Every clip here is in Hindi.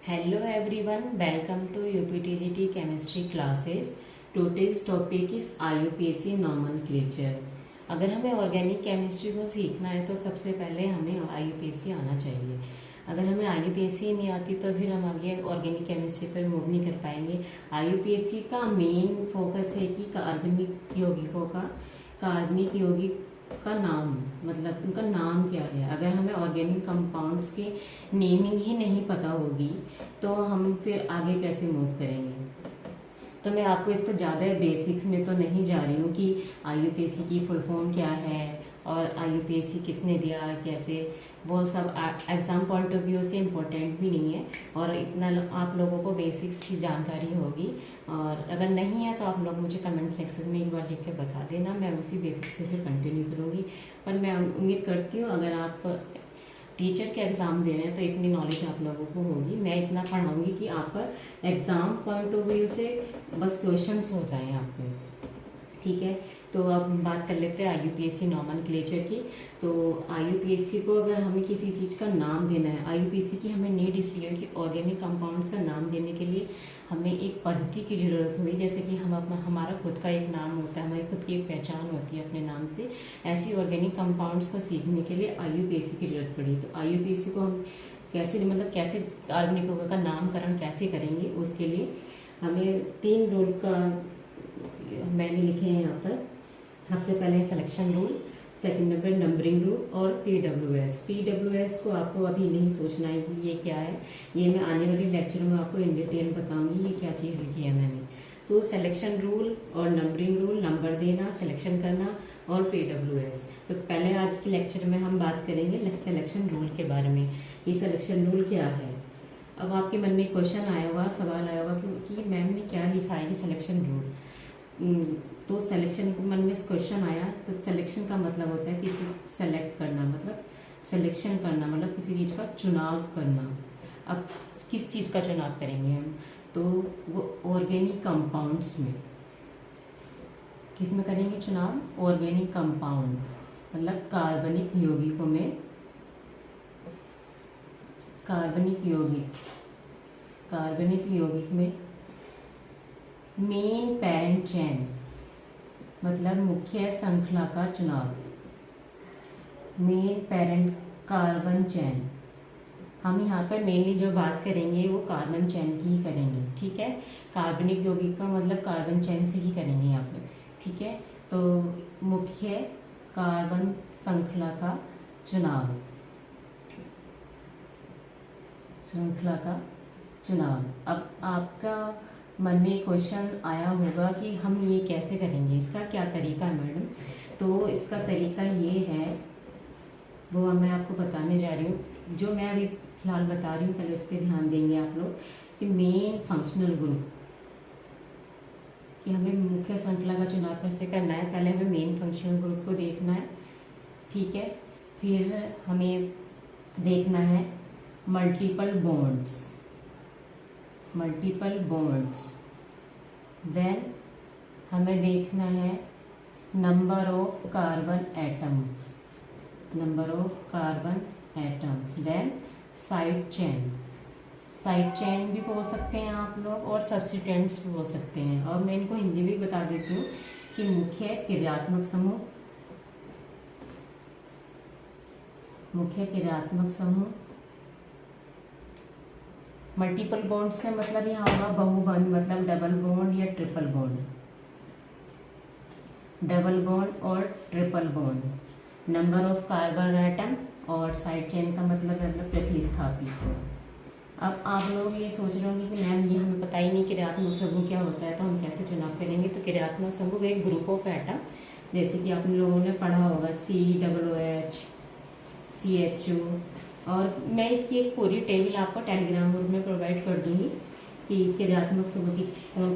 Hello everyone, welcome to UPTGT chemistry classes. Today's topic is IUPAC nomenclature. अगर हमें ऑर्गेनिक केमिस्ट्री को सीखना है तो सबसे पहले हमें IUPAC आना चाहिए। अगर हमें IUPAC नहीं आती तो फिर हम आगे ऑर्गेनिक केमिस्ट्री पर मूव नहीं कर पाएंगे। IUPAC का मेन फोकस है कि कार्बनिक यौगिक का नाम, मतलब उनका नाम क्या है। अगर हमें ऑर्गेनिक कंपाउंड्स की नेमिंग ही नहीं पता होगी तो हम फिर आगे कैसे मूव करेंगे। तो मैं आपको इसको ज़्यादा बेसिक्स में तो नहीं जा रही हूँ कि IUPAC की फुल फॉर्म क्या है और IUPAC किसने दिया, कैसे, वो सब एग्ज़ाम पॉइंट ऑफ व्यू से इम्पोर्टेंट भी नहीं है और इतना आप लोगों को बेसिक्स की जानकारी होगी। और अगर नहीं है तो आप लोग मुझे कमेंट सेक्शन में एक बार लिख के बता देना, मैं उसी बेसिक से फिर कंटिन्यू करूँगी। पर मैं उम्मीद करती हूँ अगर आप टीचर के एग्ज़ाम दे रहे हैं तो इतनी नॉलेज आप लोगों को होगी। मैं इतना पढ़ाऊँगी कि आपका एग्ज़ाम पॉइंट ऑफ व्यू से बस क्वेश्चंस हो जाएं आपके, ठीक है। तो अब बात कर लेते हैं IUPAC नॉमेनक्लेचर की। तो IUPAC को अगर हमें किसी चीज़ का नाम देना है, IUPAC की हमें नीड इसलिए कि ऑर्गेनिक कंपाउंड्स का नाम देने के लिए हमें एक पद्धति की ज़रूरत हुई। जैसे कि हम अपना हमारा खुद का एक नाम होता है, हमारी खुद की एक पहचान होती है अपने नाम से, ऐसी ऑर्गेनिक कंपाउंड्स को सीखने के लिए IUPAC की ज़रूरत पड़ी। तो IUPAC को हम कैसे कार्बनिक यौगिक का नामकरण कैसे करेंगे, उसके लिए हमें 3 रूल का मैंने लिखे हैं यहाँ पर। सबसे पहले selection rule, second number numbering rule और PWS को आपको अभी नहीं सोचना है कि ये क्या है, ये मैं आने वाली लेक्चर में आपको इन डिटेल बताऊंगी ये क्या चीज़ लिखी है मैंने। तो सिलेक्शन रूल और नंबरिंग रूल, नंबर देना, सिलेक्शन करना और PWS। तो पहले आज की लेक्चर में हम बात करेंगे सिलेक्शन रूल के बारे में, ये सिलेक्शन रूल क्या है। अब आपके मन में क्वेश्चन आया होगा, सवाल आया होगा कि मैम ने क्या लिखा है कि सिलेक्शन रूल। तो सिलेक्शन मन में क्वेश्चन आया तो सिलेक्शन का मतलब होता है किसी सेलेक्ट करना, मतलब सिलेक्शन करना मतलब किसी चीज़ का चुनाव करना। अब किस चीज़ का चुनाव करेंगे हम, तो वो ऑर्गेनिक कंपाउंड्स में, किस में करेंगे चुनाव, ऑर्गेनिक कंपाउंड मतलब कार्बनिक यौगिकों में, कार्बनिक यौगिक में मेन पेरेंट चेन मतलब मुख्य श्रृंखला का चुनाव, मेन पेरेंट कार्बन चेन। हम यहाँ पर मेनली जो बात करेंगे वो कार्बन चेन की ही करेंगे, ठीक है। कार्बनिक यौगिक का मतलब कार्बन चेन से ही करेंगे यहाँ पर, ठीक है। तो मुख्य कार्बन श्रृंखला का चुनाव, अब आपका मन में क्वेश्चन आया होगा कि हम ये कैसे करेंगे, इसका क्या तरीका है मैडम। तो इसका तरीका ये है, वो मैं आपको बताने जा रही हूँ। जो मैं अभी फिलहाल बता रही हूँ पहले उस पर ध्यान देंगे आप लोग कि मेन फंक्शनल ग्रुप, कि हमें मुख्य श्रृंखला का चुनाव कैसे करना है। पहले हमें मेन फंक्शनल ग्रुप को देखना है, ठीक है। फिर हमें देखना है मल्टीपल बॉन्ड्स, देन हमें देखना है number of carbon atom, then side chain भी बोल सकते हैं आप लोग और सब्स्टिट्यूएंट्स भी बोल सकते हैं। और मैं इनको हिंदी भी बता देती हूँ कि मुख्य क्रियात्मक समूह, मल्टीपल बॉन्ड से मतलब यहाँ होगा बहुबंध, मतलब डबल बॉन्ड या triple bond, triple bond, number of carbon atom और साइड चेन का मतलब प्रतिस्थापी। अब आप लोग ये सोच रहे होंगे कि मैम ये हमें पता ही नहीं क्रियात्मक समूह क्या होता है, तो हम कैसे चुनाव करेंगे। तो क्रियात्मक समूह एक ग्रुप ऑफ एटम, जैसे कि आप लोगों ने पढ़ा होगा COOH, CHO, और मैं इसकी एक पूरी टेबल आपको टेलीग्राम ग्रुप में प्रोवाइड कर दूंगी कि क्रियात्मक समूह की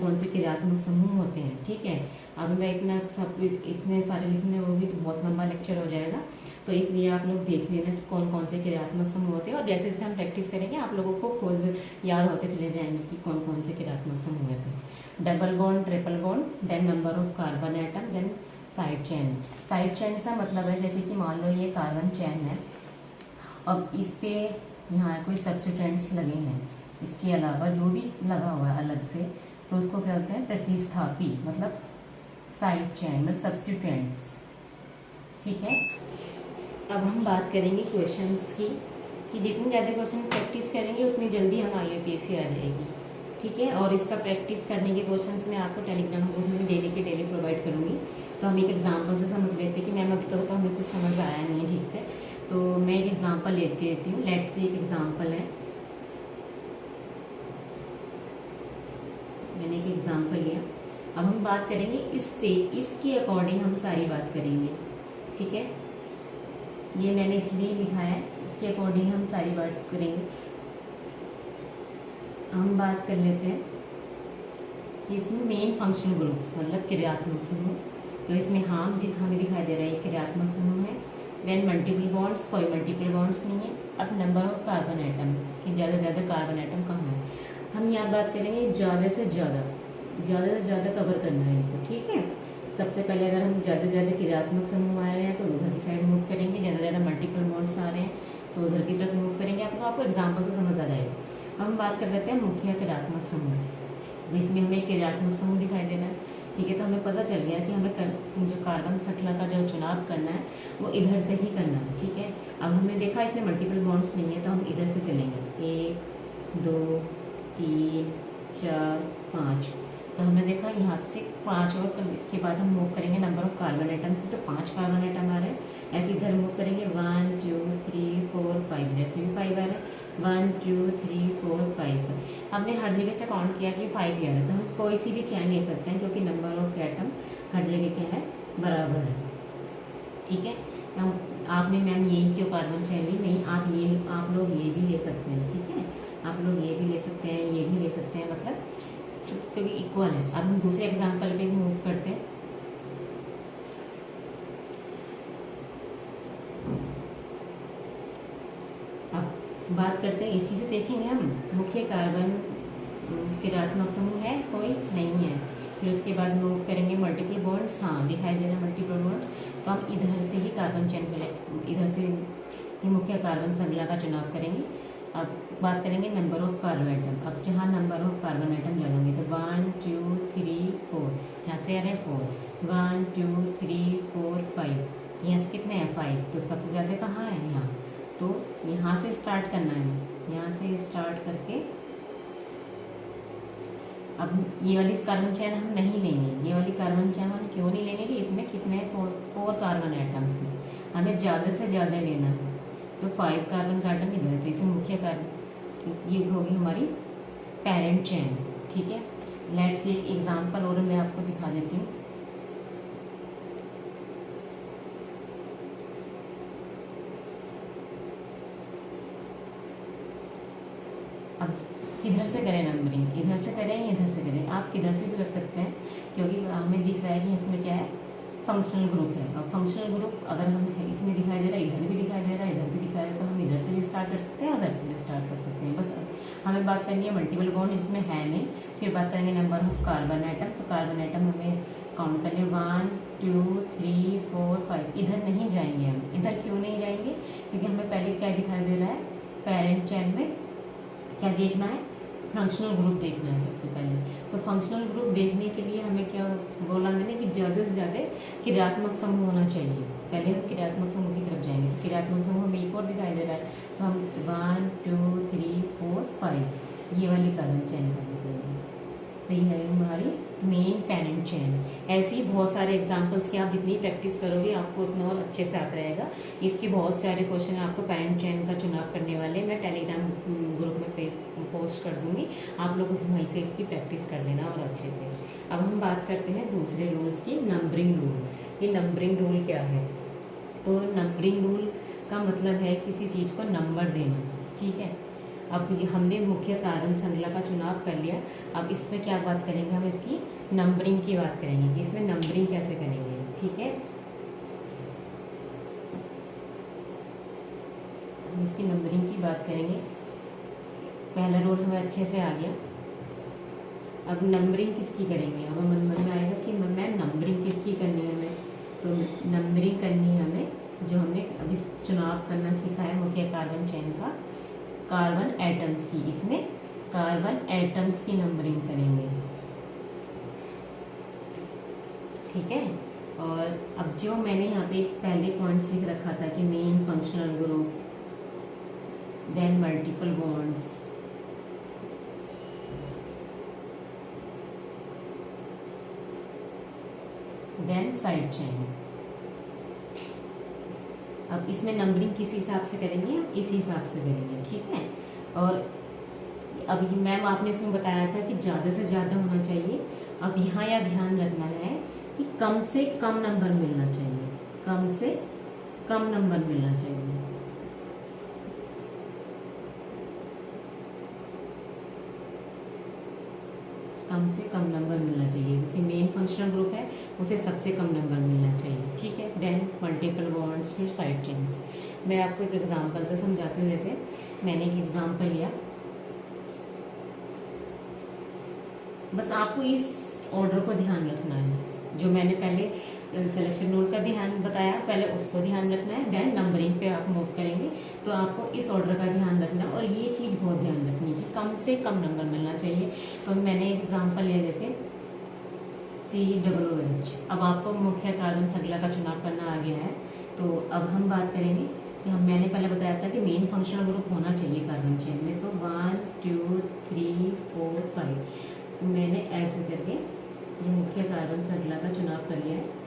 कौन से क्रियात्मक समूह होते हैं, ठीक है। अब मैं इतने सारे लिखने होगी तो बहुत लंबा लेक्चर हो जाएगा, तो इसलिए आप लोग देख लेना कि कौन से क्रियात्मक समूह होते हैं। और जैसे जैसे हम प्रैक्टिस करेंगे आप लोगों को खुद याद होते चले जाएंगे कि कौन से क्रियात्मक समूह होते हैं। Double bond, triple bond, then number of carbon atom, then side chain से मतलब है जैसे कि मान लो ये कार्बन चेन है, अब इस पे यहाँ कोई सब्स्टिट्यूएंट्स लगे हैं, इसके अलावा जो भी लगा हुआ है अलग से, तो उसको क्या बोलते हैं, प्रतिस्थापी, मतलब साइड चेन में सब्स्टिट्यूएंट्स। ठीक है, अब हम बात करेंगे क्वेश्चंस की, कि जितनी ज़्यादा क्वेश्चन प्रैक्टिस करेंगे उतनी जल्दी हम IUPAC आ जाएगी। ठीक है, और इसका प्रैक्टिस करने के क्वेश्चंस मैं आपको टेलीग्राम ग्रुप में डेली के डेली प्रोवाइड करूँगी। तो हम एक एग्जांपल से समझ लेते हैं कि मैम अभी तो हमें कुछ समझ आया नहीं है ठीक से, तो मैं एक एग्जांपल लेती हूँ। लेट्स से एक एग्जांपल है, मैंने एक एग्जांपल लिया। अब हम बात करेंगे इसके अकॉर्डिंग हम सारी बात करेंगे। ठीक है, ये मैंने इसलिए लिखा है, इसके अकॉर्डिंग हम सारी बात करेंगे। हम बात कर लेते हैं कि इसमें मेन फंक्शनल ग्रुप मतलब क्रियात्मक समूह, तो इसमें हमें दिखाई दे रहा है ये क्रियात्मक समूह है। देन मल्टीपल बॉन्ड्स, कोई मल्टीपल बॉन्ड्स नहीं है। अब नंबर ऑफ कार्बन एटम, कि ज़्यादा से ज़्यादा कार्बन एटम कहाँ है। हम यहाँ बात करेंगे ज़्यादा से ज़्यादा कवर करना है इनको। ठीक है, सबसे पहले अगर हम ज़्यादा से ज़्यादा क्रियात्मक समूह आ रहे हैं तो उधर की साइड मूव करेंगे, ज़्यादा से ज़्यादा मल्टीपल बॉन्ड्स आ रहे हैं तो उधर की तरफ मूव करेंगे। आपको एग्जाम्पल से समझ आ जाएगा। हम बात कर लेते हैं मुख्य क्रियात्मक समूह, तो इसमें हमें क्रियात्मक समूह दिखाई दे रहा है। ठीक है, तो हमें पता चल गया कि हमें जो कार्बन श्रृंखला का जो चुनाव करना है वो इधर से ही करना है। ठीक है, अब हमने देखा इसमें मल्टीपल बॉन्ड्स नहीं है तो हम इधर से चलेंगे, 1 2 3 4 5, तो हमने देखा यहाँ से 5 और इसके बाद हम मूव करेंगे नंबर ऑफ कार्बन आइटम से, तो 5 कार्बन आइटम आ रहे हैं। ऐसे इधर मूव करेंगे 1 2 3 4 5, इधर से भी 5 आ रहे हैं, 1 2 3 4 5। हमने हर जगह से काउंट किया कि 5 आ रहा है, तो हम कोई सी भी चैन ले सकते हैं क्योंकि नंबर ऑफ एटम हर जगह क्या है, बराबर है। ठीक है, तो आपने मैम यही क्यों कार्बन चैन ली, नहीं आप लोग ये भी ले सकते हैं। ठीक है, आप लोग ये भी ले सकते हैं, ये भी ले सकते हैं, मतलब क्योंकि इक्वल है। अब हम दूसरे एग्जांपल पे मूव करते हैं। अब बात करते हैं, इसी से देखेंगे हम मुख्य कार्बन क्रियात्मक समूह है, कोई नहीं है। फिर उसके बाद मूव करेंगे मल्टीपल बॉन्ड्स, हाँ दिखाई दे रहे हैं मल्टीपल बॉन्ड्स, तो हम इधर से ही कार्बन चेन को इधर से ही मुख्य कार्बन श्रृंखला का चुनाव करेंगे। अब बात करेंगे नंबर ऑफ कार्बन आइटम। अब जहाँ नंबर ऑफ कार्बन आइटम लगाएंगे तो 1 2 3 4, यहाँ से आ रहे हैं 4, 1 2 3 4 5, यहाँ से कितने हैं 5, तो सबसे ज़्यादा कहाँ है यहाँ, तो यहाँ से स्टार्ट करना है, यहाँ से स्टार्ट करके अब ये वाली कार्बन चैन हम नहीं लेंगे। ये वाली कार्बन चैन हम क्यों नहीं लेंगे कि इसमें कितने 4 कार्बन आइटम्स हैं, हमें ज़्यादा से ज़्यादा लेना है, तो 5 कार्बन का आइटम इधर है, तो इसे मुख्य कार्बन, ये होगी हमारी पेरेंट चैन। ठीक है, लेट्स एक एग्जांपल और मैं आपको दिखा देती हूँ। अब किधर से करें नंबरिंग, इधर से करें इधर से करें, आप किधर से भी कर सकते हैं क्योंकि हमें दिख रहा है कि इसमें क्या है, फंक्शनल ग्रुप है। और फंक्शनल ग्रुप अगर हम इसमें दिखाई दे रहा है, इधर भी दिखाई दे रहा है, इधर भी दिखाई दे रहा है, तो हम इधर से भी स्टार्ट कर सकते हैं, उधर से भी स्टार्ट कर सकते हैं। बस हमें बात करनी है मल्टीपल बॉन्ड जिसमें है नहीं। फिर बात करेंगे नंबर ऑफ कार्बन आइटम, तो कार्बन आइटम हमें काउंट करने 1 2 3 4 5, इधर नहीं जाएंगे हम। इधर क्यों नहीं जाएंगे, क्योंकि हमें पहले क्या दिखाई दे रहा है, पेरेंट चैन में क्या देखना है, फंक्शनल ग्रुप देखना है सबसे पहले। तो फंक्शनल ग्रुप देखने के लिए हमें क्या बोला मैंने कि ज़्यादा से ज़्यादा क्रियात्मक समूह होना चाहिए। पहले हम क्रियात्मक समूह की तरफ जाएंगे, तो क्रियात्मक समूह हमें एक और दिखाई दे रहा है, तो हम 1 2 3 4 5 ये वाली कार्बन चैन करनी पड़ेगी। तो ये है हमारी मेन पेरेंट चैन। ऐसे ही बहुत सारे एग्जाम्पल्स की आप जितनी प्रैक्टिस करोगे आपको उतना और अच्छे से आता रहेगा। इसके बहुत सारे क्वेश्चन आपको पेरेंट चैन का चुनाव करने वाले मैं टेलीग्राम ग्रुप में पोस्ट कर दूंगी, आप लोग वहीं से इसकी प्रैक्टिस कर लेना और अच्छे से। अब हम बात करते हैं दूसरे रूल्स की, नंबरिंग रूल। ये नंबरिंग रूल क्या है, तो नंबरिंग रूल का मतलब है किसी चीज़ को नंबर देना। ठीक है, अब हमने मुख्य कार्बन श्रृंखला का चुनाव कर लिया। अब इसमें क्या बात करेंगे, हम इसकी नंबरिंग की बात करेंगे कि इसमें नंबरिंग कैसे करेंगे। ठीक है, हम इसकी नंबरिंग की बात करेंगे। पहला रूल हमें अच्छे से आ गया। अब नंबरिंग किसकी करेंगे, अब मन में आएगा कि मैं नंबरिंग किसकी करनी है हमें, तो नंबरिंग करनी है हमें जो हमने अभी चुनाव करना सीखा है मुख्य कार्बन चैन का, कार्बन एटम्स की। इसमें कार्बन एटम्स की नंबरिंग करेंगे। ठीक है। और अब जो मैंने यहाँ पे पहले पॉइंट्स लिख रखा था कि main functional group, then multiple bonds, then side chain. अब इसमें नंबरिंग किस हिसाब से करेंगे, इस हिसाब से करेंगे। ठीक है। और अब मैम आपने इसमें बताया था कि ज़्यादा से ज़्यादा होना चाहिए। अब यहाँ यह ध्यान रखना है कि कम से कम नंबर मिलना चाहिए, कम से कम नंबर मिलना चाहिए। कम से कम नंबर मिलना चाहिए। जैसे मेन फंक्शनल ग्रुप है उसे सबसे कम नंबर मिलना चाहिए। ठीक है। देन मल्टीपल बॉन्ड्स, फिर साइड चेन्स। मैं आपको एक एग्जांपल से समझाती हूँ। जैसे मैंने एक एग्जांपल लिया, बस आपको इस ऑर्डर को ध्यान रखना है। जो मैंने पहले सिलेक्शन रूल का ध्यान बताया, पहले उसको ध्यान रखना है, देन नंबरिंग पे आप मूव करेंगे। तो आपको इस ऑर्डर का ध्यान रखना है और ये चीज़ बहुत ध्यान रखनी है, कम से कम नंबर मिलना चाहिए। तो मैंने एग्जांपल लिया जैसे COOH। अब आपको मुख्य कार्बन श्रृंखला का चुनाव करना आ गया है। तो अब हम बात करेंगे कि मैंने पहले बताया था कि मेन फंक्शनल ग्रुप होना चाहिए कार्बन चेन में। तो 1 2 3 4 5, तो मैंने ऐसे करके ये मुख्य कार्बन श्रृंखला का चुनाव कर लिया है।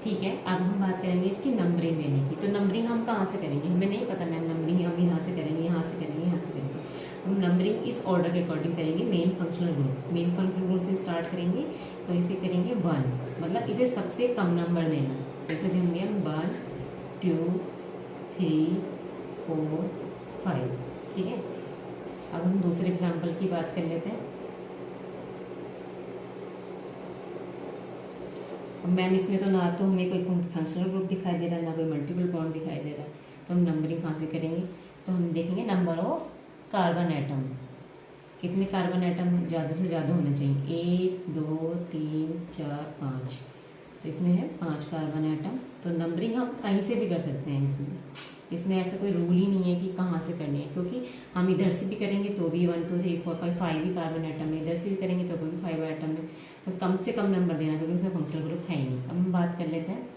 ठीक है। अब हम बात करेंगे इसकी नंबरिंग देने की। तो नंबरिंग हम कहाँ से करेंगे, हमें नहीं पता मैम। नंबरिंग हम यहाँ से करेंगे, यहाँ से करेंगे, यहाँ से करेंगे। हम नंबरिंग इस ऑर्डर के अकॉर्डिंग करेंगे। Main functional group, main functional group से स्टार्ट करेंगे। तो इसे करेंगे 1, मतलब इसे सबसे कम नंबर देना। जैसे देंगे हम 1 2 3 4 5। ठीक है। अब हम दूसरे एग्जाम्पल की बात कर लेते हैं। मैम इसमें तो ना तो हमें कोई फंक्शनल ग्रुप दिखाई दे रहा है, ना कोई मल्टीपल बॉन्ड दिखाई दे रहा है। तो हम नंबरिंग कहाँ से करेंगे, तो हम देखेंगे नंबर ऑफ कार्बन एटम। कितने कार्बन एटम ज़्यादा से ज़्यादा होने चाहिए, 1 2 3 4 5। तो इसमें है 5 कार्बन एटम। तो नंबरिंग हम कहीं से भी कर सकते हैं। इसमें ऐसा कोई रूल ही नहीं है कि कहाँ से करनी है, क्योंकि हम इधर से भी करेंगे तो भी 1 2 3 4 5 5 ही कार्बन एटम है, इधर से भी करेंगे तो भी 5 एटम है। बस कम से कम नंबर देना, क्योंकि उसमें फंक्शनल ग्रुप है ही नहीं। अब हम बात कर लेते हैं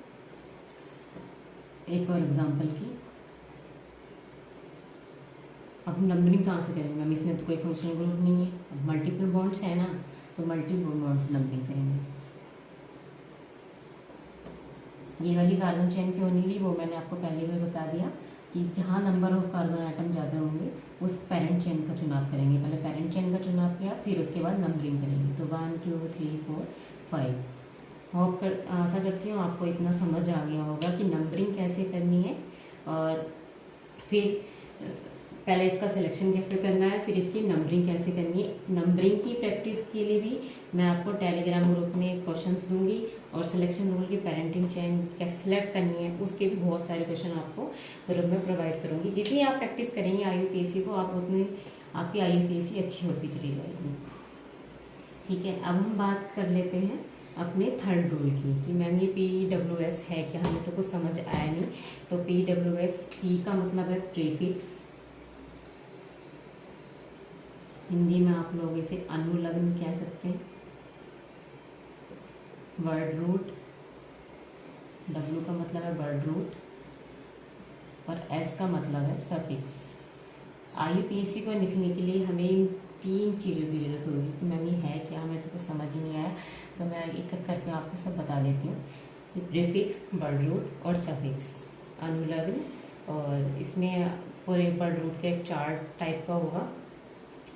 एक और एग्जांपल की। अब नंबरिंग कहाँ से करेंगे मैम, इसमें तो कोई फंक्शनल ग्रुप नहीं है। अब मल्टीपल बॉन्ड्स है ना, तो मल्टीपल बॉन्ड्स नंबरिंग करेंगे। ये वाली कार्बन चेन क्यों नहीं ली, वो मैंने आपको पहले भी बता दिया कि जहाँ नंबर ऑफ कार्बन आइटम ज़्यादा होंगे उस पेरेंट चेन का चुनाव करेंगे। पहले पेरेंट चेन का चुनाव किया, फिर उसके बाद नंबरिंग करेंगे। तो 1 2 3 4 5। होप कर आशा करती हूँ आपको इतना समझ आ गया होगा कि नंबरिंग कैसे करनी है, और फिर पहले इसका सिलेक्शन कैसे करना है, फिर इसकी नंबरिंग कैसे करनी है। नंबरिंग की प्रैक्टिस के लिए भी मैं आपको टेलीग्राम ग्रुप में क्वेश्चंस दूंगी, और सिलेक्शन रूल की पेरेंटिंग चेन कैसे सिलेक्ट करनी है उसके भी बहुत सारे क्वेश्चन आपको ग्रुप में प्रोवाइड करूंगी। जितनी आप प्रैक्टिस करेंगे IUPAC को, आप उतनी आपकी IUPAC अच्छी होती चली जाएगी। ठीक है। अब हम बात कर लेते हैं अपने थर्ड रूल की कि मैम ये PWS है क्या, हमें तो कुछ समझ आया नहीं। तो PWS, P का मतलब है प्रीफिक्स, हिंदी में आप लोग इसे अनुलग्न कह सकते हैं। वर्ड रूट, W का मतलब है वर्ड रूट, और S का मतलब है सफिक्स। IUPAC को लिखने के लिए हमें इन 3 चीज़ों की जरूरत होगी कि मैम ये है क्या, हमें तो कुछ समझ ही नहीं आया। तो मैं एक एक करके आपको सब बता देती हूँ कि प्रीफिक्स, वर्ड रूट और सफिक्स, अनुलग्न, और इसमें पूरे वर्ड रूट का एक 4 टाइप का होगा।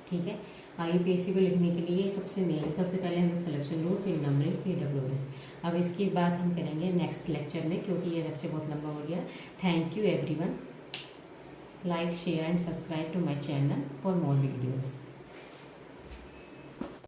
ठीक है। IUPAC को लिखने के लिए सबसे पहले हमें सिलेक्शन रूल, फिर नंबरिंग, फिर WS। अब इसकी बात हम करेंगे नेक्स्ट लेक्चर में, क्योंकि ये लेक्चर बहुत लंबा हो गया। Thank you everyone. Like, share and subscribe to my channel for more videos.